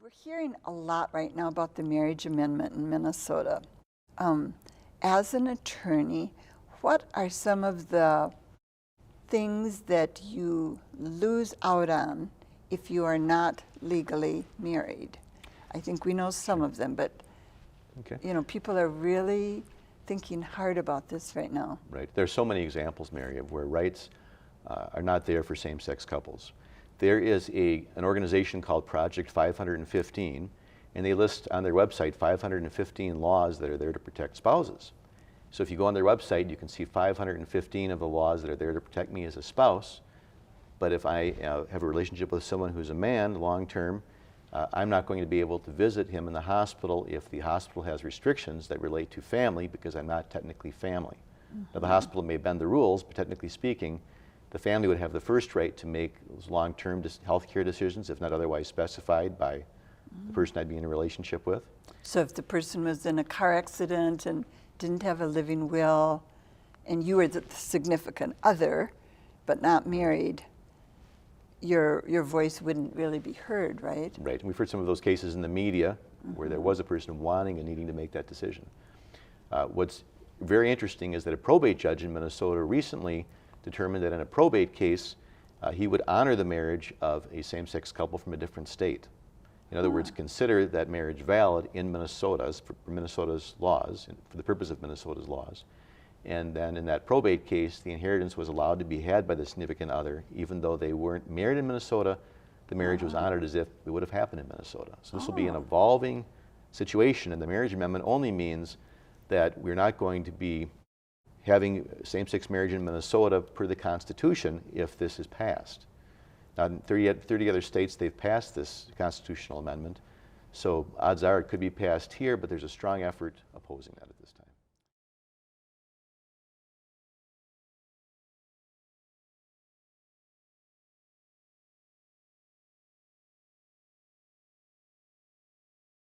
We're hearing a lot right now about the marriage amendment in Minnesota. As an attorney, what are some of the things that you lose out on if you are not legally married? I think we know some of them, but you know, people are really thinking hard about this right now. Right. There's so many examples, Mary, of where rights are not there for same-sex couples. There is an organization called Project 515, and they list on their website 515 laws that are there to protect spouses. So if you go on their website, you can see 515 of the laws that are there to protect me as a spouse. But if I have a relationship with someone who's a man long-term, I'm not going to be able to visit him in the hospital if the hospital has restrictions that relate to family, because I'm not technically family. Now, the hospital may bend the rules, but technically speaking, the family would have the first right to make those long-term health care decisions if not otherwise specified by the person I'd be in a relationship with. So if the person was in a car accident and didn't have a living will, and you were the significant other, but not married, your voice wouldn't really be heard, right? Right, and we've heard some of those cases in the media where there was a person wanting and needing to make that decision. What's very interesting is that a probate judge in Minnesota recently determined that in a probate case, he would honor the marriage of a same-sex couple from a different state. In other words, consider that marriage valid in Minnesota's, for Minnesota's laws, for the purpose of Minnesota's laws. And then in that probate case, the inheritance was allowed to be had by the significant other, even though they weren't married in Minnesota. The marriage was honored as if it would have happened in Minnesota. So this will be an evolving situation, and the marriage amendment only means that we're not going to be having same-sex marriage in Minnesota per the Constitution if this is passed. Now, in 30 other states, they've passed this constitutional amendment. So odds are it could be passed here, but there's a strong effort opposing that at this time.